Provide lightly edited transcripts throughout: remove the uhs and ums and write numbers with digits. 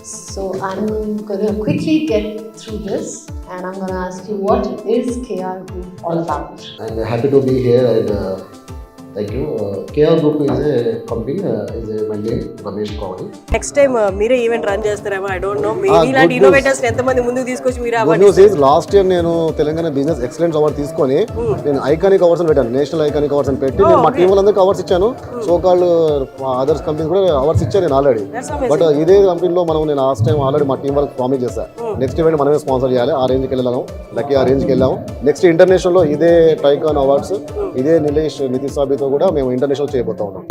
So I'm going to quickly get through this and I'm going to ask you what is KR Group all about? And happy to be here and thank you. KR Group is a company, is my name Ramesh Kawali. Next time మీరే event run చేస్తారేమో I don't no మీరు ఇలాంటి innovators ఎంతమంది ముందుకు తీసుకొచ్చి మీరు good news is lost year నేను Telangana business excellence award తీసుకొని నేను ఐకానిక్ అవార్డ్స్ పెట్టాను, నేషనల్ ఐకానిక్ అవార్డ్స్ అని పెట్టి నేను మా టీం వాళ్ళందరికీ అవార్డ్స్ ఇచ్చాను. సో కాల్డ్ అదర్స్ కంపెనీస్ కూడా అవార్డ్స్ ఇచ్చాను నేను ఆల్రెడీ. బట్ ఇదే కంపెనీలో మనం నేను లాస్ట్ టైం ఆల్రెడీ మా టీం వాళ్ళకి ప్రామిస్ చేశాను, నెక్స్ట్ ఈవెంట్ మనమే స్పాన్సర్ చేయాలి. ఆ రేంజ్కి వెళ్ళాము, లక్కీ ఆ రేంజ్కి వెళ్ళాము. నెక్స్ట్ ఇంటర్నేషనల్లో ఇదే టైకాన్ అవార్డ్స్ ఇదే నితీష్ సాబితో కూడా మేము ఇంటర్నేషనల్ చేయబోతా ఉన్నాం.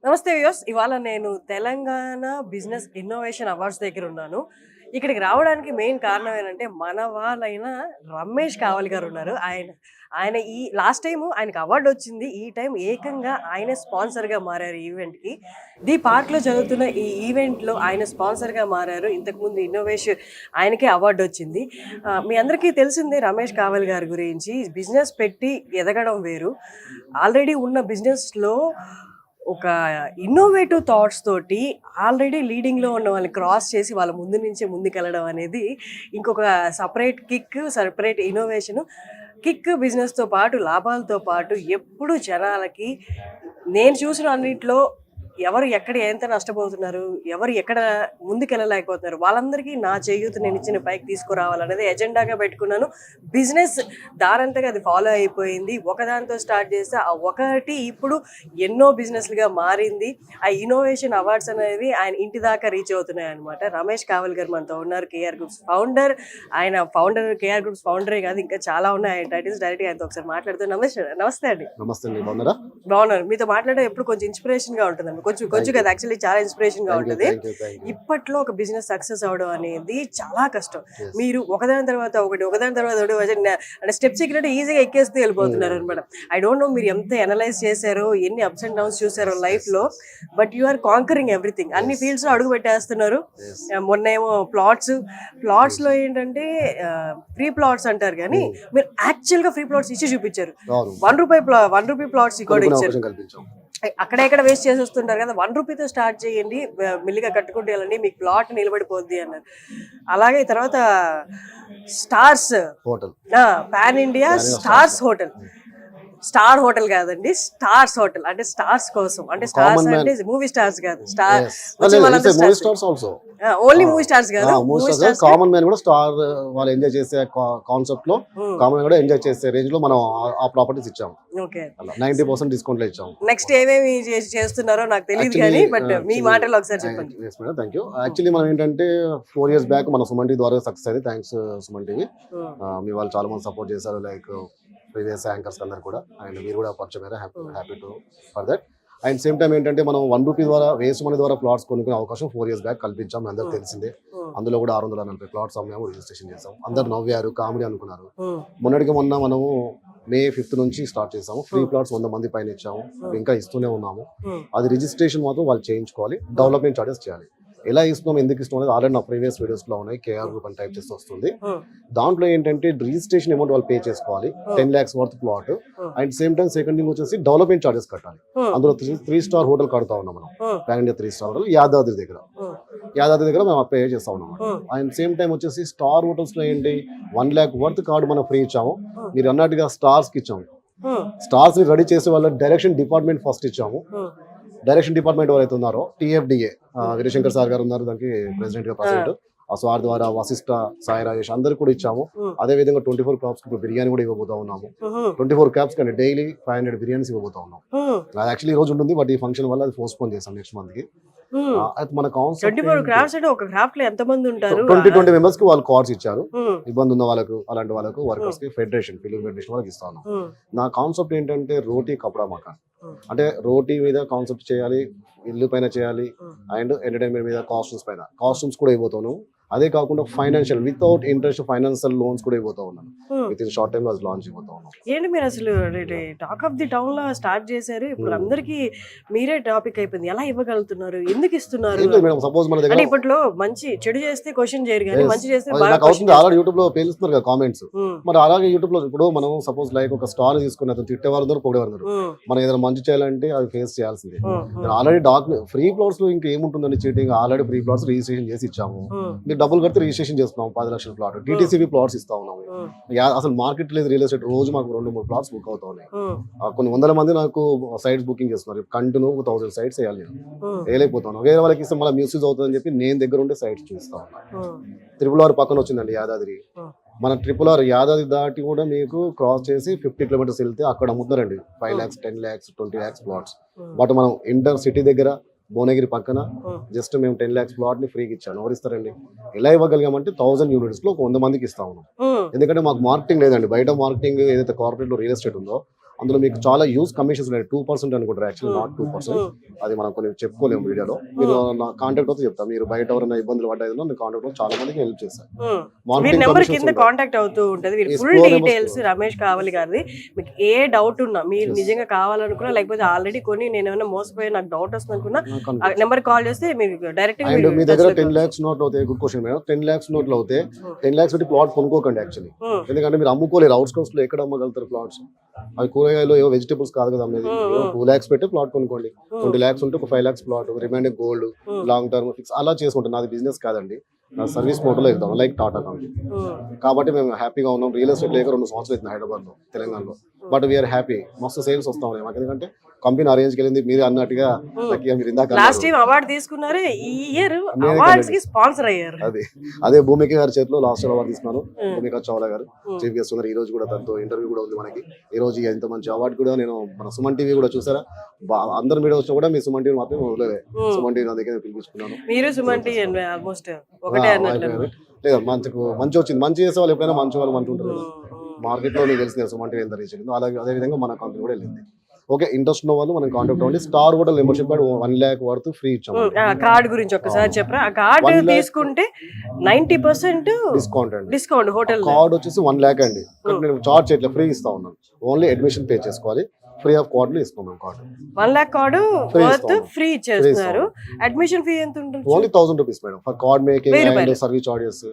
నమస్తే వ్యూయర్స్, ఇవాళ నేను తెలంగాణ బిజినెస్ ఇన్నోవేషన్ అవార్డ్స్ దగ్గర ఉన్నాను. ఇక్కడికి రావడానికి మెయిన్ కారణం ఏంటంటే మన వాళ్ళైన రమేష్ కావలి గారు ఉన్నారు. ఆయన ఈ లాస్ట్ టైం ఆయనకు అవార్డు వచ్చింది, ఈ టైం ఏకంగా ఆయనే స్పాన్సర్గా మారారు ఈవెంట్కి. ది పార్క్లో జరుగుతున్న ఈ ఈవెంట్లో ఆయన స్పాన్సర్గా మారారు. ఇంతకుముందు ఇన్నోవేషన్ ఆయనకే అవార్డు వచ్చింది. మీ అందరికీ తెలిసిందే రమేష్ కావలి గారి గురించి. బిజినెస్ పెట్టి ఎదగడం వేరు, ఆల్రెడీ ఉన్న బిజినెస్లో ఒక ఇన్నోవేటివ్ థాట్స్ తోటి ఆల్రెడీ లీడింగ్లో ఉన్న వాళ్ళని క్రాస్ చేసి వాళ్ళ ముందు నుంచే ముందుకెళ్ళడం అనేది ఇంకొక separate kick, separate innovation. Kick బిజినెస్తో పాటు లాభాలతో పాటు ఎప్పుడు జనాలకి నేను చూసిన అన్నింటిలో ఎవరు ఎక్కడ ఎంత నష్టపోతున్నారు, ఎవరు ఎక్కడ ముందుకెళ్ళలేకపోతున్నారు, వాళ్ళందరికీ నా చేయూత నేను ఇచ్చిన పైకి తీసుకురావాలనేది ఎజెండాగా పెట్టుకున్నాను. బిజినెస్ దారంతగా అది ఫాలో అయిపోయింది. ఒకదానితో స్టార్ట్ చేస్తే ఆ ఒకటి ఇప్పుడు ఎన్నో బిజినెస్లుగా మారింది. ఆ ఇన్నోవేషన్ అవార్డ్స్ అనేవి ఆయన ఇంటి దాకా రీచ్ అవుతున్నాయి అనమాట. రమేష్ కావలి గారు మనతో ఉన్నారు, కేఆర్ గ్రూప్స్ ఫౌండర్. ఆయన ఫౌండర్, కేఆర్ గ్రూప్స్ ఫౌండరే కాదు, ఇంకా చాలా ఉన్నాయి ఆయన టైటిల్స్. డైరెక్ట్గా ఆయనతో ఒకసారి మాట్లాడుతూ నమస్తే అండి. నమస్తే అండి, బాగున్నారా? బాగున్నారు. మీతో మాట్లాడడం ఎప్పుడు కొంచెం ఇన్స్పిరేషన్గా ఉంటుందండి, కొంచెం కదా, యాక్చువల్లీ చాలా ఇన్స్పిరేషన్ గా ఉంటుంది. ఇప్పట్లో ఒక బిజినెస్ సక్సెస్ అవడం అనేది చాలా కష్టం. మీరు ఒకదాని తర్వాత ఒకటి అంటే స్టెప్ సీక్రెట్ ఈజీగా ఎక్కేస్తూ వెళ్ళిపోతున్నారు అనమాట. ఐ డోంట్ నో మీరు ఎంత అనలైజ్ చేశారో, ఎన్ని అప్స్ అండ్ డౌన్స్ చూసారో లైఫ్ లో, but you are conquering everything. అన్ని ఫీల్డ్స్ లో అడుగు పెట్టేస్తున్నారు. మొన్న ఏమో ప్లాట్స్ లో ఏంటంటే ఫ్రీ ప్లాట్స్ అంటారు, కానీ మీరు యాక్చువల్ గా ఫ్రీ ప్లాట్స్ ఇచ్చి చూపించారు. ₹1 ప్లాట్స్ కూడా ఇచ్చారు. అక్కడెక్కడ వేస్ట్ చేసి వస్తుంటారు కదా, ₹1 స్టార్ట్ చేయండి, మెల్లిగా కట్టుకుంటూ వెళ్ళండి, మీకు ప్లాట్ నిలబడిపోద్ది అన్నారు. అలాగే తర్వాత stars hotel, pan India stars hotel. Star hotel కాదండి, స్టార్స్ హోటల్. అంటే స్టార్స్ కోసం, అంటే స్టార్స్ అంటే మూవీ స్టార్స్ కాదు, ఓన్లీ మూవీ స్టార్స్ కాదు, కామన్ మ్యాన్ కూడా స్టార్ వాళ్ళు ఎంజాయ్ చేసే కాన్సెప్ట్ లో కామన్ మ్యాన్ కూడా ఎంజాయ్ చేసే రేంజ్ లో మనం ఆ ప్రాపర్టీస్ ఇచ్చాము. 90% డిస్కౌంట్ లో ఇచ్చాము. నెక్స్ట్ ఏమేమి చేస్తున్నారో నాకు తెలియదు కానీ, బట్ మీ మాటలో ఒకసారి చెప్పండి. Thank you. యాక్చువల్లీ మనం ఏంటంటే 4 years బ్యాక్ మన సుమన్ టీవీ ద్వారా సక్సెస్ అయింది. Thanks Suman TV. మీ వాళ్ళు చాలా మంది సపోర్ట్ చేశారు, లైక్ ప్రీవియస్ యాంకర్స్ అందరు కూడా. అండ్ మీరు కూడా పరిచయం అయ్యారు, happy to for that. And same time ఏంటంటే మనం ₹1 ద్వారా వేస్ట్ మనీ ద్వారా ప్లాట్స్ కొనుక్కునే అవకాశం 4 years బ్యాక్ కల్పించాం. అందరికి తెలిసిందే. అందులో కూడా 640 ప్లాట్స్ అమ్మాము, రిజిస్ట్రేషన్ చేసాం. అందరు నవ్వారు, కామెడీ అనుకున్నారు. మొన్నటికి మొన్న మనము May 5th నుంచి స్టార్ట్ చేసాము. ఫ్రీ ప్లాట్స్ 100 మంది పైన ఇచ్చాము, ఇంకా ఇస్తూనే ఉన్నాము. అది రిజిస్ట్రేషన్ మాత్రం వాళ్ళు చేయించుకోవాలి, డెవలప్మెంట్ చార్జెస్ చేయాలి. ఎలా ఇస్తున్నాం, ఎందుకు ఇస్తున్నాం అనేది ఆల్రెడీ నా ప్రీవియస్ వీడియోస్ లో ఉన్నాయి. కేఆర్ గ్రూప్ అని టైప్ చేస్తే వస్తుంది. దాంట్లో ఏంటంటే రిజిస్ట్రేషన్ అమౌంట్ వాళ్ళు పే చేసుకోవాలి, 10 lakhs worth plot. And same time second thing వచ్చేసి డెవలప్మెంట్ చార్జెస్ కట్టాలి. అందులో 3-star హోటల్ కడతా ఉన్నాం మనం, pan India 3-star hotel Yadadri దగ్గర మేము పే చేస్తా ఉన్నాం. అండ్ సేమ్ టైం వచ్చేసి స్టార్ హోటల్స్ లో ఏంటి 1 lakh వర్త్ కార్డు మనం ఫ్రీ ఇచ్చాము. మీరు అన్నట్టుగా స్టార్స్ కి ఇచ్చాము. స్టార్స్ ని రెడీ చేసే వాళ్ళ డైరెక్షన్ డిపార్ట్మెంట్ ఫస్ట్ ఇచ్చాము. డైరెక్షన్ డిపార్ట్మెంట్ ఎవరైతే ఉన్నారో TFDA వీరశంకర్ సార్ గారు ఉన్నారు, దానికి ప్రెసిడెంట్ గా ప్రెసిడెంట్. సో వారి ద్వారా వశిష్ట, సాయి రాజేష్ అందరికి కూడా ఇచ్చాము. అదే విధంగా 24 క్రాప్స్ కి బిర్యానీ కూడా ఇవ్వబోతా ఉన్నాము. 24 క్రాప్స్ కానీ డైలీ 500 బిర్యానీస్ ఇవ్వబోతా ఉన్నాం. అది యాక్చువల్లీ ఈ రోజు ఉంటుంది, బట్ ఈ ఫంక్షన్ వల్ల అది పోస్ట్పోన్ చేసాం నెక్స్ట్ మంత్ కి. మన కాన్సెప్ట్ 20 మెంబర్స్ కి వాళ్ళు కార్డ్స్ ఇచ్చారు. ఇబ్బంది ఉన్న వాళ్ళకు, అలాంటి వాళ్ళకు, వర్కర్స్ కి ఫెడరేషన్, ఫిలిం ఫెడరేషన్ వాళ్ళకి ఇస్తాను. నా కాన్సెప్ట్ ఏంటంటే రోటీ కపడా మకాన్. అంటే రోటీ మీద కాన్సెప్ట్ చేయాలి, ఇల్లు పైన చేయాలి, అండ్ ఎంటర్టైన్మెంట్ మీద కాస్ట్యూమ్స్ కూడా ఇవ్వబోతాను. అదే కాకుండా financial without interest financial loans కూడా ఇవ్వబోతా ఉన్నాను. విత్ ఇన్ షార్ట్ టైమ్ లో లాంచ్ ఇవ్వబోతా ఉన్నాను. ఏంటి మీరు అసలు టాక్ ఆఫ్ ది టౌన్ లో స్టార్ట్ చేశారు, ఇప్పుడు అందరికి మీరే టాపిక్ అయిపోయింది. ఎలా ఇవ్వగలుగుతున్నారు, ఎందుకు ఇస్తున్నారు? సపోజ్ మన అంటే దగ్గర ఇప్పట్లో మంచి చెడు చేస్తే క్వశ్చన్ చేయరు కానీ మంచి చేస్తే నాకు అవుతుంది. ఆల్రెడీ యూట్యూబ్ లో పేలుస్తున్నారు కదా కామెంట్స్. మరి అలాగే యూట్యూబ్ లో ఇప్పుడు మనం సపోజ్ లైక్ ఒక స్టార్ తీసుకుని అతను తిట్టేవారు పొగడేవారు. మనం ఏదైనా మంచి చేయాలంటే అది ఫేస్ చేయాల్సిందే. ఆల్రెడీ ఫ్రీ ప్లాట్స్ లో ఇంకా ఏముంటుందని cheating. Already free plots registration చేసి ఇచ్చాము. మీరు డబ్బులు కడితే రిజిస్ట్రేషన్ చేస్తున్నాం. 10 లక్షల ప్లాట్ టీటీసీబీ ప్లాట్స్ ఇస్తా ఉన్నాము. అసలు మార్కెట్ లేదు రియల్ ఎస్టేట్. రోజు మాకు 2-3 ప్లాట్స్ బుక్ అవుతా ఉన్నాయి. కొన్ని వందల మంది నాకు సైట్స్ బుకింగ్ చేస్తున్నారు. కంటిన్యూ 1000 సైట్స్ వేయాలి. వేయలేకపోతాను. వేరే వాళ్ళకి ఇస్తే మళ్ళీ మిస్యూజ్ అవుతుందని చెప్పి నేను దగ్గర ఉండే సైట్స్ చూస్తా ఉన్నాను. RRR పక్కన వచ్చిందండి యాదాద్రి. మన RRR యాదాద్రి దాటి కూడా మీకు క్రాస్ చేసి 50 కిలోమీటర్స్ వెళ్తే అక్కడ అమ్ముతున్నారండి 5 lakhs, 10 lakhs, 20 lakhs plots. But మనం ఇంటర్ సిటీ దగ్గర భువనగిరి పక్కన జస్ట్ మేము 10 lakhs ప్లాట్ ని ఫ్రీకి ఇచ్చాను. ఎవరు ఇస్తారండి? ఎలా ఇవ్వగలిగామంటే 1000 units లో 100 మందికి ఇస్తా ఉన్నాం. ఎందుకంటే మాకు మార్కెటింగ్ లేదండి. బయట మార్కెటింగ్ ఏదైతే కార్పొరేట్ లో రియల్ ఎస్టేట్ ఉందో అందులో మీకు చాలా యూజ్ కమిషన్స్ ఉన్నాయి. 2% అనుకుంటారు, యాక్చువల్లీ నాట్ 2%. అది మనం కొన్ని చెప్పుకోలేము వీడియోలో. మీరు నా కాంటాక్ట్ అవుతే చెప్తా. మీరు బయట ఎవరైనా ఇబ్బందులు పడ్డాయి నా కాంటాక్ట్ అవుతే చాలా మందికి హెల్ప్ చేస్తాను. నెంబర్ కింద కాంటాక్ట్ అవుతూ ఉంటుంది. ఫుల్ డీటెయిల్స్ రమేష్ కావాలి గారిది. మీకు ఏ డౌట్ ఉన్నా, మీరు నిజంగా కావాలనుకున్నా లేకపోతే ఆల్రెడీ కొన్ని నేను ఏమైనా మోసపోయి నాకు డౌట్ వస్తుంది అనుకున్నా నెంబర్ కాల్ చేస్తే మీకు డైరెక్ట్. మీ దగ్గర 10 lakhs నోట్లు అవుతాయి. Good question madam. 10 lakhs నోట్లు అవుతే 10 lakhs పెట్టి ప్లాట్ కొనుక్కోకండి యాక్చువల్లీ. ఎందుకంటే మీరు అమ్ముకోలేరు. అవుట్స్కట్స్ లో ఎక్కడ అమ్మగలుగుతారు ప్లాట్స్? అవి కూరగాయలు ఏవో వెజిటబుల్స్ కాదు కదా అమ్మేది. 2 lakhs పెట్టి ప్లాట్ కొనుక్కోండి. 20 lakhs ఉంటే ఒక 5 lakhs plot, remaining gold, long term fix అలా చేసుకుంటాను. నాది బిజినెస్ కాదండి, నా సర్వీస్ మోడల్ వెళ్తాం లైక్ టాటా కంపెనీ. కాబట్టి మేము హ్యాపీగా ఉన్నాం. రియల్ ఎస్టేట్ లేక 2 సంవత్సరాలు అవుతుంది హైదరాబాద్ లో, తెలంగాణలో. But we are happy. మస్తు సేల్స్ వస్తా ఉన్నాయి మాకు. ఎందుకంటే కంపెనీ అరేంజ్ వెళ్ళింది. మీరు అన్నట్టుగా మీరు ఇందాక లాస్ట్ టైం అవార్డు తీసుకున్నారు, ఈ ఇయర్ అవార్డ్స్ కి స్పాన్సర్ అయ్యారు. అదే భూమిక గారి చేతిలో లాస్ట్ అవార్డు తీసుకున్నాను. భూమిక చావ్లా గారు చీఫ్ గెస్ట్ ఉన్నారు. ఈ రోజు కూడా తనతో ఇంటర్వ్యూ కూడా ఉంది మనకి. ఈ రోజు ఎంత మంచి అవార్డు కూడా నేను మన సుమన్ టీవీ కూడా చూసారా. అందరు మీడియా వచ్చినా కూడా మీ సుమన్ టీవీ మాత్రం వదిలేదు. సుమన్ టీవీ నా దగ్గర పిలిపించుకున్నాను. మీరు సుమన్ టీవీ ఆల్మోస్ట్ ఒకటే అన్నట్లు. లేదా మంచి వచ్చింది. మంచి చేసే వాళ్ళు ఎప్పుడైనా మంచి వాళ్ళు మంచి ఉంటారు కదా. మార్కెట్ లో మీకు తెలిసింది సుమన్ టీవీ ఎంత రీచ్ అయిందో అలాగే అదే విధంగా మన కంపెనీ కూడా వెళ్ళింది. ఓకే, ఇంట్రెస్ట్ ఉన్న వాళ్ళు మనం కాంటాక్ట్ అవ్వండి. Star hotel membership card 1 lakh worth free ఇచ్చాము. కార్డ్ గురించి ఒకసారి చెప్పరా? ఆ కార్డ్ తీసుకుంటే 90% డిస్కౌంట్ హోటల్. కార్డ్ వచ్చేసి 1 lakh అండి. నేను చార్జ్ చేయట్లే, ఫ్రీ ఇస్తా ఉన్నాను. ఓన్లీ అడ్మిషన్ పే చేసుకోవాలి. ఫ్రీ ఆఫ్ కార్డ్ ఇస్తున్నాం. Card 1 lakh card worth free ఇచ్చేస్తున్నారు. అడ్మిషన్ ఫీ ఎంత ఉంటుంది? Only 1000 rupees madam for card making and service charges.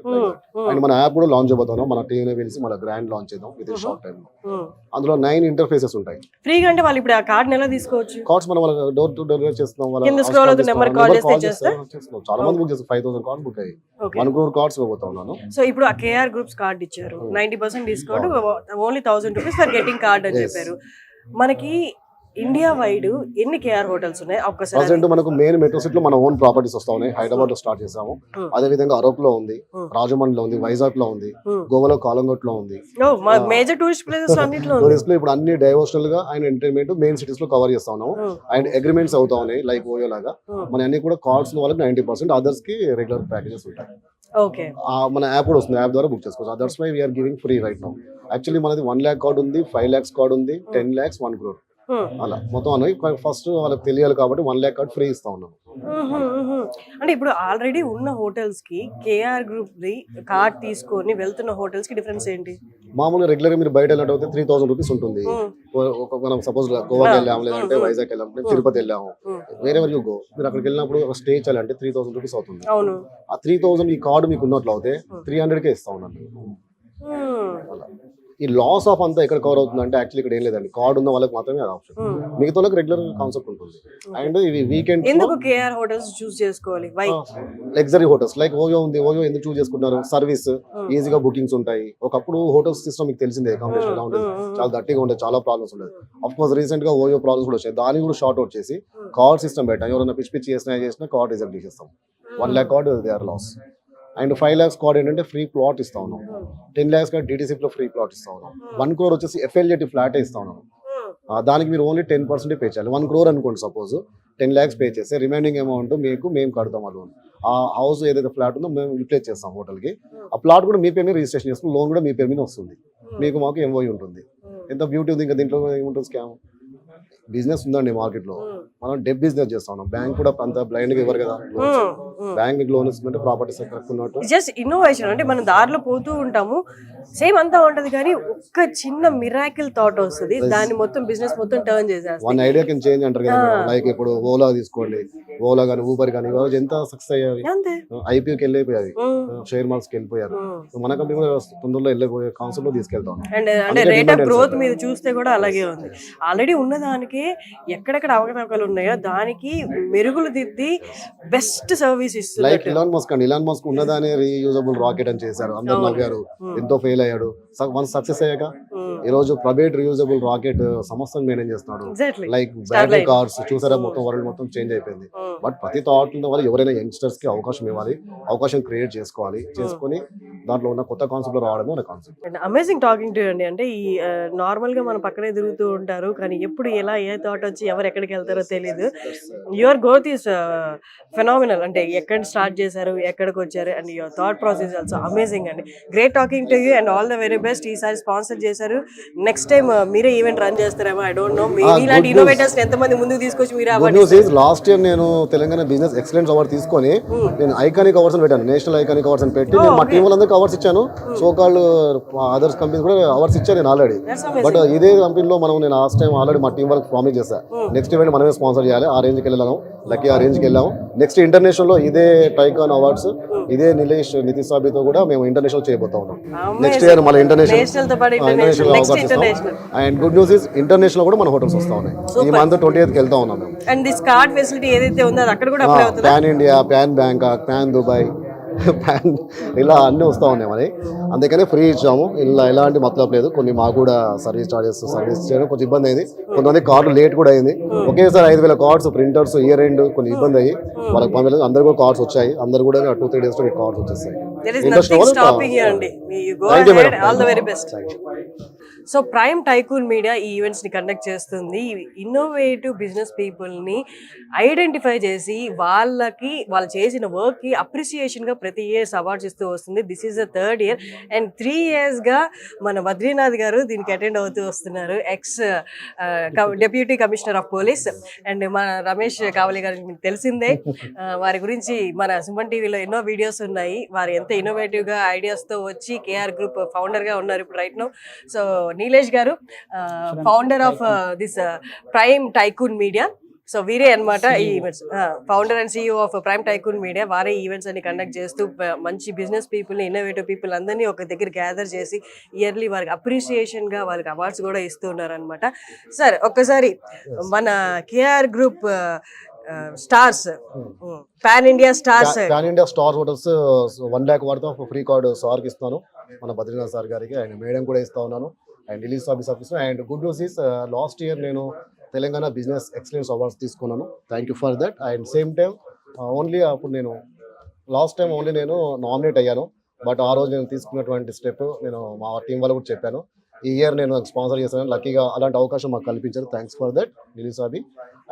And మన యాప్ కూడా లాంచ్ చేయబోతున్నాం. మన టీమ్ పిలిచి మన గ్రాండ్ లాంచ్ చేద్దాం విత్ ఇన్ షార్ట్ టైం లో. అందులో 9 ఇంటర్ఫేసెస్ ఉంటాయి. ఫ్రీగా అంటే వాళ్ళు ఇప్పుడు ఆ కార్డ్ ఎలా తీసుకోవచ్చు? కార్డ్స్ మనం వాళ్ళ డోర్ టు డోర్ చేస్తున్నాం. కింద స్క్రోల్ అవుతున్న నెంబర్ కాల్ చేస్తే చేస్తాం. చాలా మంది బుక్ చేస్తారు. 5000 కార్డ్ బుక్ అయ్యి 1 crore కార్డ్స్ ఇవ్వబోతా ఉన్నాను. సో ఇప్పుడు ఆ కేఆర్ గ్రూప్స్ కార్డ్ ఇచ్చారు. 90% discount, only 1000 rupees for getting card అని చెప్పారు. మనకి ఇండియా వైడ్ ఎన్ని కేఆర్ హోటల్స్ ఉన్నాయి? ఒక్కసారి మనకు మెయిన్ మెట్రో సిటీలో మన ఓన్ ప్రాపర్టీస్ వస్తా ఉన్నాయి. హైదరాబాద్ లో స్టార్ట్ చేసాము. అదే విధంగా అరక్ లో ఉంది, రాజమండ్రిలో ఉంది, వైజాగ్ లో ఉంది, గోవాలో కాలంగట్ లో ఉంది. మేజర్ టూరిస్ట్ ప్లేసెస్ అన్నిట్లో ఇప్పుడు అన్ని డైవర్షనల్ గా అండ్ ఎంటర్టైన్మెంట్ మెయిన్ సిటీస్ లో కవర్ చేస్తా ఉన్నాము. అండ్ అగ్రిమెంట్స్ అవుతా ఉన్నాయి లైక్ ఓయో లాగా. మన అన్ని కూడా కార్డ్స్ వాళ్ళకి 90%, అదర్స్ కి రెగ్యులర్ ప్యాకేజెస్ ఉంటాయి. ఓకే, మన యాప్ కూడా వస్తుంది. యాప్ ద్వారా బుక్ చేసుకోవచ్చు. That's why we are giving free right now. Actually మనది 1 lakh కార్డ్ ఉంది, 5 lakhs కార్డ్ ఉంది, 10 lakhs, 1 crore అలా మొత్తం అన్నది. ఫస్ట్ వాళ్ళకి తెలియాలి కాబట్టి 1 lakh కార్డ్ ఫ్రీ ఇస్తా ఉన్నాం. అంటే ఇప్పుడు ఆల్రెడీ ఉన్న హోటల్స్ కి కేఆర్ గ్రూప్ ది కార్డ్ తీసుకొని వెళ్తున్న హోటల్స్ కి డిఫరెన్స్ ఏంటి? మామూలుగా రెగ్యులర్ మీరు బయట వెళ్ళినట్టు 3000 rupees ఉంటుంది. మనం సపోజ్ గోవాకి వెళ్ళాము, లేదంటే వైజాగ్ వెళ్ళాము, తిరుపతి వెళ్ళాము, వేరే వరకు గో, మీరు అక్కడికి వెళ్ళినప్పుడు ఒక స్టే చేయాలంటే 3000 rupees అవుతుంది. ఆ 3000 ఈ కార్డు మీకు ఉన్నట్లు అయితే 300కే ఇస్తా ఉన్నాను. ఈ లాస్ ఆఫ్ అంతా ఎక్కడ కవర్ అవుతుంది అంటే యాక్చువల్లీ ఇక్కడ ఏం లేదండి. కార్డ్ ఉన్న వాళ్ళకి మాత్రమే అది ఆప్షన్. మిగతా వాళ్ళకి రెగ్యులర్ కాన్సెప్ట్ ఉంటుంది. అండ్ ఇవి వీకెండ్ ఎందుకు కేఆర్ హోటల్స్ చూస్ చేసుకోవాలి? లగ్జరీ హోటల్స్ లైక్ ఓయో ఉంది. ఓయో ఎందుకు చూస్ చేసుకుంటున్నారు? సర్వీస్ ఈజీగా బుకింగ్స్ ఉంటాయి. ఒకప్పుడు హోటల్స్ సిస్టమ్ మీకు తెలిసిందే, కాంపిటీషన్ ఎలా ఉంటుంది, చాలా దట్టిగా ఉండేది, చాలా ప్రాబ్లమ్స్ ఉండేది. అఫ్ కోర్స్ రీసెంట్ గా ఓయో ప్రాబ్లమ్స్ కూడా వచ్చాయి. దాన్ని కూడా షార్ట్ అవుట్ చేసి కార్డ్ సిస్టమ్ పెట్టాం. ఎవరైనా పిచ్చి చేసినా కార్డ్ రిజెక్ట్ చేసేస్తాం. 1 lakh card they are loss. And 5 lakhs card ఏంటంటే ఫ్రీ ప్లాట్ ఇస్తా ఉన్నాం. 10 lakhs కార్డ్ DTCP లో ఫ్రీ ప్లాట్ ఇస్తా ఉన్నాం. 1 crore వచ్చేసి FLJT ఫ్లాట్ ఇస్తా ఉన్నాం. దానికి మీరు ఓన్లీ 10% పే చేయాలి. 1 crore అనుకోండి సపోజ్, 10 lakhs పే చేస్తే రిమైనింగ్ అమౌంట్ మేము కడతాం. ఆ లోన్, ఆ హౌస్ ఏదైతే ఫ్లాట్ ఉందో మేము యూటిలైజ్ చేస్తాం హోటల్కి. ఆ ప్లాట్ కూడా మీ పేరు మీద రిజిస్ట్రేషన్ చేస్తాం. లోన్ కూడా మీ పేరు మీద వస్తుంది. మీకు మాకు MOU ఉంటుంది. ఎంత బ్యూటీ ఉంది. ఇంకా దీంట్లో ఏముంటుంది స్కామ్? బిజినెస్ ఉందండి మార్కెట్ లో, మనం డెబ్ బిజినెస్ చేస్తా ఉన్నాం. బ్యాంక్ కూడా అంత బ్లైండ్ గా ఇవ్వరు కదా. బ్యాంక్ మీకు లోన్ ఇస్తుందంటే ప్రాపర్టీ సెక్టర్ ఉన్నట్టు. జస్ట్ ఇన్నోవేషన్ అంటే మనం దారిలో పోతూ ఉంటాము, సేమ్ అంతా ఉంటది కానీ ఒక్క చిన్న మిరాకిల్ థాట్ వస్తుంది, దాన్ని మొత్తం బిజినెస్ మొత్తం టర్న్ చేసేస్తాం. వన్ ఐడియా కెన్ చేంజ్ అంటారు కదా. లైక్ ఇప్పుడు ఓలా తీసుకోండి, ఓలా కానీ ఊబర్ కానీ ఇవాళ ఎంత సక్సెస్ అయ్యాయి. ఐపీఓకి వెళ్ళిపోయాయి, షేర్ మార్కెట్కి వెళ్ళిపోయారు. మన కంపెనీ కూడా తొందరలో వెళ్ళిపోయే కాన్సెప్ట్ లో తీసుకెళ్తాం. అండ్ అంటే రేట్ ఆఫ్ గ్రోత్ మీద చూస్తే కూడా అలాగే ఉంది. ఆల్రెడీ ఉన్నదానికి ఎక్కడెక్కడ అవకతవకలు ఉన్నాయో దానికి మెరుగులు దిద్ది బెస్ట్ సర్వీస్ ఇస్తుంది. లైక్ ఇలాన్ మస్క్ అండి, ఇలాన్ మస్క్ ఉన్నదాన్ని రీయూజబుల్ రాకెట్ అని చేశారు, అందరు నవ్వారు, ఎంతో ఫెయిల్ అయ్యాడు. వన్ సక్సెస్ అయ్యాక ఈ రోజు ప్రైవేట్ రీయూజబుల్ రాకెట్ సంస్థను మెయింటైన్ చేస్తున్నాడు. లైక్ బ్యాటరీ కార్స్ చూసారా, మొత్తం వరల్డ్ మొత్తం చేంజ్ అయిపోయింది. బట్ ప్రతి థాట్ ఉన్న వాళ్ళు ఎవరైనా యంగ్స్టర్స్ కి అవకాశం ఇవ్వాలి, అవకాశం క్రియేట్ చేసుకొని దాంట్లో ఉన్న కొత్త కాన్సెప్ట్ రావడమే మన కాన్సెప్ట్. అమేజింగ్ టాకింగ్ టు అండి. అంటే ఈ నార్మల్ గా మన పక్కనే తిరుగుతూ ఉంటారు కానీ ఎప్పుడు ఎలా ఏ థాట్ వచ్చి ఎవరు ఎక్కడికి వెళ్తారో తెలియదు. Your growth is phenomenal. అంటే ఎక్కడ స్టార్ట్ చేశారు, ఎక్కడికి వచ్చారు, and your thought process also amazing అండి. Great talking to you and all the very best. ఈసారి స్పాన్సర్ చేశారు, నెక్స్ట్ టైం మీరే ఈవెంట్ రన్ చేస్తారేమో, ఐ డోంట్ నో. ఇలాంటి ఇన్నోవేటర్స్ ఎంతమంది ముందుకు తీసుకొచ్చి మీరే అవార్డు. లాస్ట్ ఇయర్ నేను తెలంగాణ బిజినెస్ ఎక్సలెన్స్ అవార్డు తీసుకొని నేను ఐకానిక్ అవార్డ్స్ పెట్టాను, నేషనల్ ఐకానిక్ అవార్డ్స్ అని పెట్టి నేను మా టీం వాళ్ళందరికీ అవార్డ్స్ ఇచ్చాను. సో కాల్డ్ అదర్స్ కంపెనీస్ కూడా అవార్డ్స్ ఇచ్చాను నేను ఆల్రెడీ. బట్ ఇదే కంపెనీలో నేను లాస్ట్ టైం ఆల్రెడీ మా టీం వాళ్ళకి ప్రామిస్ చేశాను, నెక్స్ట్ ఈవెంట్ మనమే స్పాన్సర్ చేయాలి. ఆ రేంజ్కి వెళ్ళాము, లక్కీ ఆ రేంజ్కి వెళ్ళాము. నెక్స్ట్ ఇంటర్నేషనల్ లో ఇదే టైకాన్ అవార్డ్స్ ఇదే నితీష్ సాబితో కూడా మేము ఇంటర్నేషనల్ చేయబోతా ఉన్నాం. నెక్స్ట్ ఇయర్ మన ఇంటర్నేషనల్ అవకాశం. And good news is international కూడా మన హోటల్స్ వస్తా ఉన్నాయి. ఈ మంత్ 28th వెళ్తా ఉన్నాం మేము. అండ్ దిస్ కార్డ్ ఫెసిలిటీ ఏదైతే ఉందో అది అక్కడ కూడా అప్లై అవుతుంది. Pan India, pan Bangkok, pan Dubai, pan ఇలా అన్ని వస్తా ఉన్నాయి మరి. అందుకనే ఫ్రీ ఇచ్చాము, ఇలా ఎలాంటి మతలబ్ లేదు. కొన్ని మాకు కూడా సర్వీస్ చేయడం కొంచెం ఇబ్బంది అయింది. కొంతమంది కార్డు లేట్ కూడా అయింది. ఒకేసారి 5,000 కార్డ్స్ ప్రింటర్స్ ఇయర్ ఎండ్ కొన్ని ఇబ్బంది అయ్యి వాళ్ళకి పంపలేదు. అందరు కూడా కార్డ్స్ వచ్చాయి, అందరు కూడా 2-3 days లో కార్డ్స్ వచ్చేస్తాయి. సో ప్రైమ్ టైకూన్ మీడియా ఈ ఈవెంట్స్ ని కండక్ట్ చేస్తుంది. ఇన్నోవేటివ్ బిజినెస్ పీపుల్ ని ఐడెంటిఫై చేసి వాళ్ళు చేసిన వర్క్ కి అప్రిసియేషన్ గా ప్రతి ఇయర్స్ అవార్డ్స్ ఇస్తూ వస్తుంది. This is the 3rd year and 3 years గా మన బద్రీనాథ్ గారు దీనికి అటెండ్ అవుతూ వస్తున్నారు. X deputy commissioner of police. And మన రమేష్ కావలి గారికి మీకు తెలిసిందే, వారి గురించి మన సుమన్ టీవీలో ఎన్నో వీడియోస్ ఉన్నాయి. వారు ఎంత ఇన్నోవేటివ్ గా ఐడియాస్ తో వచ్చి కేఆర్ గ్రూప్ ఫౌండర్ గా ఉన్నారు ఇప్పుడు రైట్ నౌ. సో నీలేష్ గారు founder of this prime tycoon media. So వీరే అనమాట ఈ events founder and CEO of prime tycoon media. వారే ఈవెంట్స్ అన్ని కండక్ట్ చేస్తూ మంచి బిజినెస్ పీపుల్ని, ఇన్నోవేటివ్ పీపుల్ అందరినీ ఒక దగ్గర గ్యాదర్ చేసి ఇయర్లీ వారికి అప్రిసియేషన్గా వాళ్ళకి అవార్డ్స్ కూడా ఇస్తున్నారు అనమాట. సార్ ఒక్కసారి మన KR group stars, pan India stars hotels 1 lakh worth of free card సార్కి ఇస్తాను, మన బద్రీనాథ్ సార్ గారికి. అండ్ మేడం కూడా ఇస్తా ఉన్నాను. And release office. And good news is last year నేను తెలంగాణ బిజినెస్ ఎక్సలెన్స్ అవార్డ్స్ తీసుకున్నాను. Thank you for that. And same time only అప్పుడు నేను లాస్ట్ టైం ఓన్లీ నేను నామినేట్ అయ్యాను. బట్ ఆ రోజు నేను తీసుకున్నటువంటి స్టెప్ నేను మా టీం వాళ్ళు కూడా చెప్పాను. ఈ ఇయర్ నేను స్పాన్సర్ చేశాను. లక్కీగా అలాంటి అవకాశం మాకు కల్పించారు. థ్యాంక్స్ ఫర్ దట్ రిలీజ్ అవి.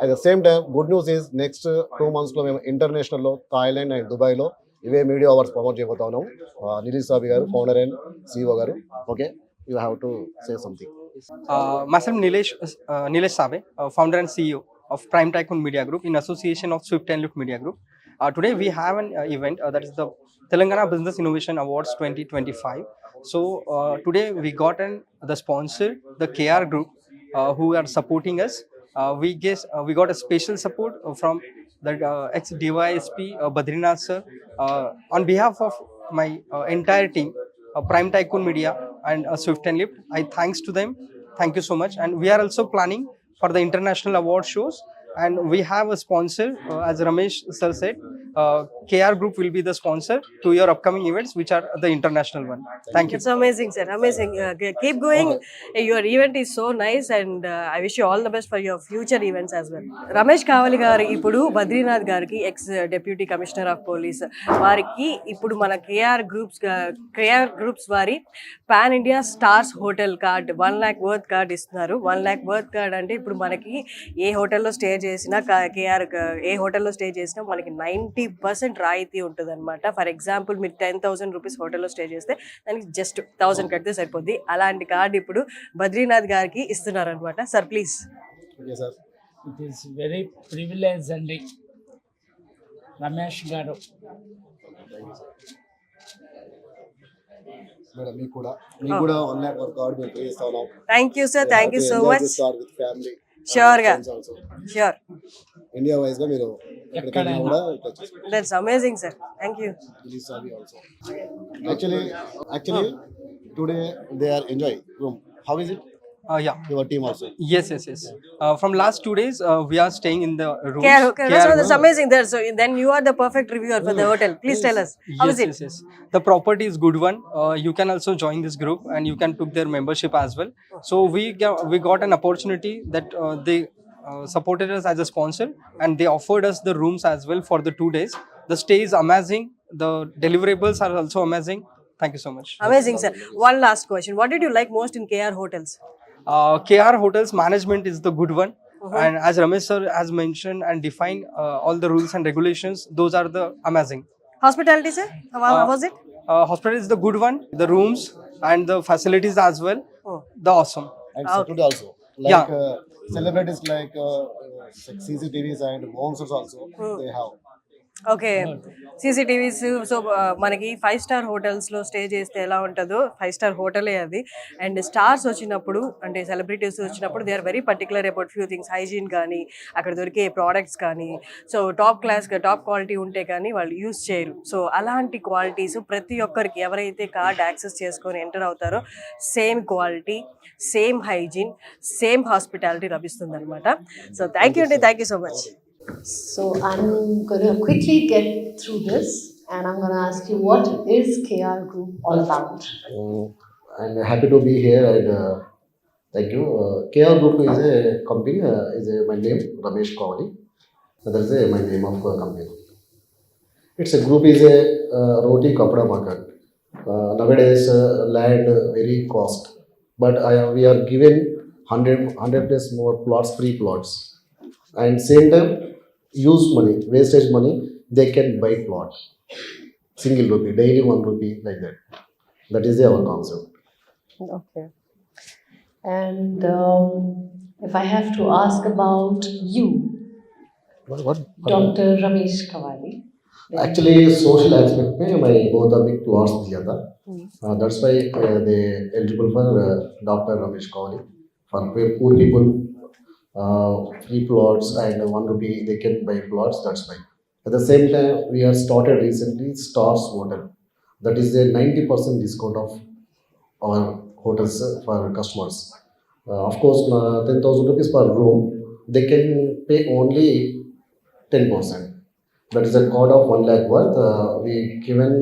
At the same time good news is next 2 months లో మేము ఇంటర్నేషనల్లో థాయిలాండ్ అండ్ దుబాయ్లో ఇవే మీడియా అవార్డ్స్ ప్రమోట్ చేయబోతా ఉన్నాము. నితీష్ సాబి గారు ఫౌండర్ అండ్ CEO గారు. Okay, you have to say something. Myself Nilesh Sabe, founder and CEO of Prime Tycoon Media Group in association of Swift and Lift Media Group. Today we have an event that is the Telangana Business Innovation Awards 2025. So today we got the sponsor, the KR Group, who are supporting us. We got a special support from the ex-DYSP Badrinath sir. On behalf of my entire team, Prime Tycoon Media and Swift and Lift, I thanks to them. Thank you so much. And we are also planning for the international award shows. And we have a sponsor, as Ramesh sir said, KR Group will be the sponsor to your upcoming events, which are the international one. Thank you. It's amazing, sir. Amazing. Keep going. Your event is so nice, and I wish you all the best for your future events as well. Ramesh Kavali garu ippudu Badrinath gariki ex deputy commissioner of police variki ippudu mana KR groups vari pan India stars hotel card 1 lakh worth card istunaru. 1 lakh worth card ante ippudu manaki ఏ హోటల్లో stay చేసినా KR ఏ హోటల్లో stay చేసినా మనకి 90% రాయితీ ఉంటుంది అనమాట. For example మీరు 10,000 rupees హోటల్లో స్టే చేస్తే దానికి జస్ట్ 1,000 కడితే సరిపోద్ది. అలాంటి కార్డు ఇప్పుడు బద్రీనాథ్ గారికి ఇస్తున్నారు అనమాట. Sir please. Okay sir, it is very privilege అండి రమేష్ గారు. మేడం మీకు కూడా 1 lakh వరకు కార్డు మేము పే చేస్తా ఉన్నాం. Thank you sir, thank you so much. With family Sure గా, sure. ఇండియా వైజ్ గా మీరు ఎక్కడికైనా కూడా ఇట్లా చేసుకోండి. That's amazing, sir. Thank you. Release Sabi also. Actually, today they are enjoying room. How is it? Yeah. Your team also. Yes. From last 2 days, we are staying in the room. Okay, that's amazing. There, so then you are the perfect reviewer for the hotel. Please tell us, how is it? Yes. The property is good one. You can also join this group and you can took their membership as well. So we got an opportunity that they supported us as a sponsor and they offered us the rooms as well for the 2 days. The stay is amazing. The deliverables are also amazing. Thank you so much. Amazing, sir. One last question. What did you like most in KR Hotels? KR Hotels management is the good one. And as Ramesh sir has mentioned and defined all the rules and regulations, those are the amazing. Hospitality, sir? How was it? Hospital is the good one. The rooms and the facilities as well. The awesome. And Okay. security also. Like celebrities like CCTVs and monsters also they have. Okay, CCTVs. So మనకి 5-star హోటల్స్లో stay చేస్తే ఎలా ఉంటుందో 5-star హోటలే అది. And stars వచ్చినప్పుడు అంటే celebrities వచ్చినప్పుడు they are very particular about few things, hygiene కానీ అక్కడ దొరికే ప్రోడక్ట్స్ కానీ. సో టాప్ క్వాలిటీ ఉంటే కానీ వాళ్ళు యూస్ చేయరు. సో అలాంటి క్వాలిటీస్ ప్రతి ఒక్కరికి ఎవరైతే కార్డ్ యాక్సెస్ చేసుకొని ఎంటర్ అవుతారో same quality, same hygiene, same hospitality లభిస్తుంది అనమాట. సో థ్యాంక్ యూ అండి, thank you so much. So I'm going to quickly get through this and I'm going to ask you, what is KR Group all about? I'm happy to be here and thank you. KR Group is a company, my name Ramesh Kawali. That is my name of company. It's a group is a roti kapda market. Nowadays land very cost, but we are given 100 plus more plots, free plots, and same time use money, wastage money, they can buy plot, single rupee, daily 1 rupee, like that. That is our concept. Okay. And if I have to ask about you, What? Dr. Ramesh Kawali. Actually, social aspect में मैं बहुत अभी plots दिया था. That's why they eligible for Dr. Ramesh Kawali. For poor people, free plots and 1 rupee they can buy plots. That's why. At the same time, we have started recently Stars Hotel. That is a 90% discount of our hotels for customers. Of course, 10,000 rupees per room. They can pay only 10%. That is a card of 1 lakh worth. We given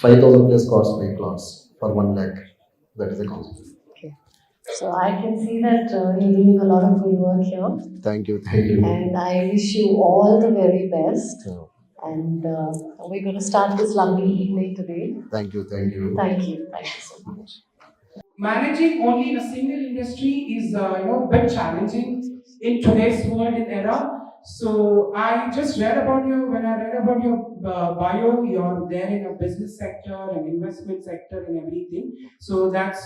5,000 plus cards by plots for 1 lakh. That is a concept. So I can see that you're doing a lot of good work here. Thank you. And I wish you all the very best. And we're going to start this lovely evening today. Thank you. Thank you so much. Managing only in a single industry is bit challenging in today's world and era. So I just read about your bio, you're there in a business sector and investment sector and everything. So that's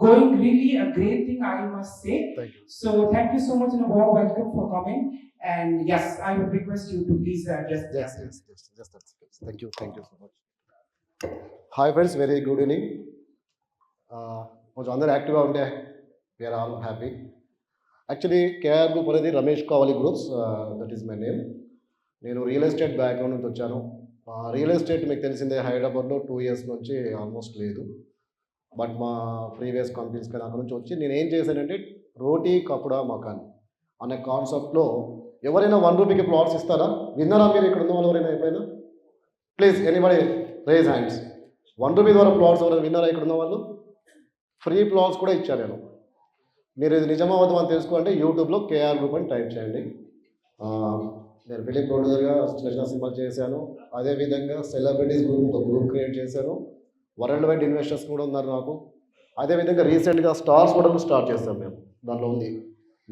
going really a great thing, I must say. Thank you. So thank you so much and a warm welcome for coming. And yes, I would request you to please address the Yes. Thank you so much. Hi friends, very good evening. కొంచెం అందరూ యాక్టివ్గా ఉంటే we are all happy. Actually KR group అనేది Ramesh Kavali groups, that is my name. నేను real estate background నుంచి వచ్చాను. Real estate మీకు తెలిసిందే హైదరాబాద్లో 2 years నుంచి ఆల్మోస్ట్ లేదు. బట్ మా ప్రీవియస్ కంపెనీస్ కానీ అక్కడ నుంచి వచ్చి నేను ఏం చేశానంటే రోటీ కపుడా మకాన్ అనే కాన్సెప్ట్లో ఎవరైనా 1 రూపీకి ప్లాట్స్ ఇస్తారా? విన్నారా మీరు ఇక్కడ ఉన్న వాళ్ళు ఎవరైనా ఎప్పుడైనా? Please anybody raise hands. 1 rupee ద్వారా ప్లాట్స్ ఎవరైనా విన్నారా ఇక్కడ ఉన్న వాళ్ళు? ఫ్రీ ప్లాట్స్ కూడా ఇచ్చాను నేను. మీరు ఇది నిజమవద్దు అని తెలుసుకోవాలంటే యూట్యూబ్లో కేఆర్ గ్రూప్ అని టైప్ చేయండి. నేను ఫిలిం ప్రొడ్యూసర్గా చిన్న సినిమాలు చేశాను. అదేవిధంగా సెలబ్రిటీస్ గ్రూప్ క్రియేట్ చేశాను. వరల్డ్ వైడ్ ఇన్వెస్టర్స్ కూడా ఉన్నారు నాకు. అదేవిధంగా రీసెంట్గా స్టార్స్ హోటల్ స్టార్ట్ చేస్తాం మేము. దాంట్లో ఉంది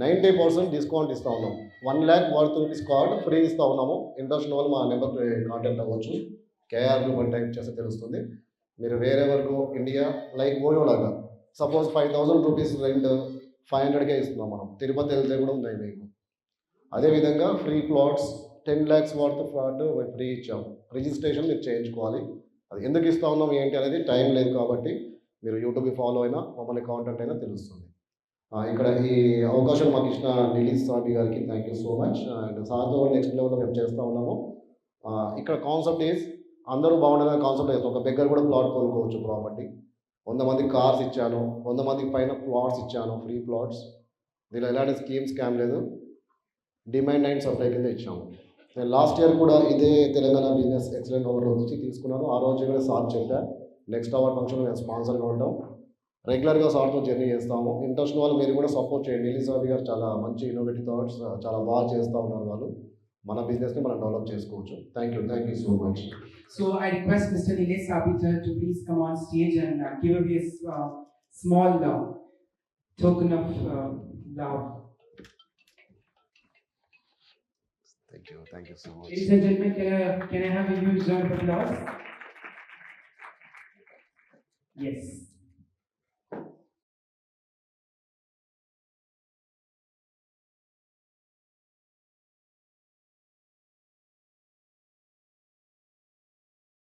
90% డిస్కౌంట్ ఇస్తూ ఉన్నాం. 1 lakh worth rupees card free ఇస్తూ ఉన్నాము. ఇంట్రెస్ట్ వాళ్ళు మా నెంబర్ కాంటాక్ట్ అవ్వచ్చు. కేఆర్ గ్రూప్ అని టైప్ చేస్తే తెలుస్తుంది. మీరు వేరే వరకు ఇండియా లైక్ ఓయో లాగా సపోజ్ 5,000 rupees రెంట్ 500కే ఇస్తున్నాం మనం. తిరుపతి వెళ్తే కూడా ఉన్నాయి మీకు. అదేవిధంగా free plots 10 lakhs worth plot free ఇచ్చాం. రిజిస్ట్రేషన్ మీరు చేయించుకోవాలి. అది ఎందుకు ఇస్తా ఉన్నాం ఏంటి అనేది టైం లేదు కాబట్టి మీరు యూట్యూబ్ ఫాలో అయినా మమ్మల్ని కాంటాక్ట్ అయినా తెలుస్తుంది. ఇక్కడ ఈ అవకాశం మాకు ఇచ్చిన నిలీష్ స్వామి గారికి thank you so much. And సార్తో నెక్స్ట్ లెవెల్లో మేము చేస్తూ ఉన్నాము. ఇక్కడ కాన్సెప్ట్ ఈజ్ అందరూ బాగుండాలనే కాన్సెప్ట్ వేస్తాం. ఒక బెగ్గర్ కూడా ప్లాట్ కొనుక్కోవచ్చు ప్రాపర్టీ. 100 మందికి కార్స్ ఇచ్చాను, 100 మందికి పైన ప్లాట్స్ ఇచ్చాను, ఫ్రీ ప్లాట్స్. దీనిలో ఎలాంటి స్కామ్ లేదు. డిమాండ్ అండ్ సప్లై కింద ఇచ్చాము. నేను లాస్ట్ ఇయర్ కూడా ఇదే తెలంగాణ బిజినెస్ ఎక్సలెంట్ అవార్డు వచ్చి తీసుకున్నాను. ఆ రోజు కూడా సార్ చెప్పా నెక్స్ట్ అవార్డ్ ఫంక్షన్ మేము స్పాన్సర్గా ఉంటాం. రెగ్యులర్గా సార్తో జర్నీ చేస్తాము. ఇంట్రెస్ట్ వాళ్ళు మీరు కూడా సపోర్ట్ చేయండి. నిలీష్ స్వామి గారు చాలా మంచి ఇన్నోవేటివ్ థాట్స్ చాలా బాగా చేస్తూ ఉన్నారు. వాళ్ళు మన బిజినెస్ని మనం డెవలప్ చేసుకోవచ్చు. Thank you so much. So I request Mr. Nilesh Sabiter to please come on stage and give away a small token of love. Thank you so much. Ladies and gentlemen, can I have a huge round of applause? Yes.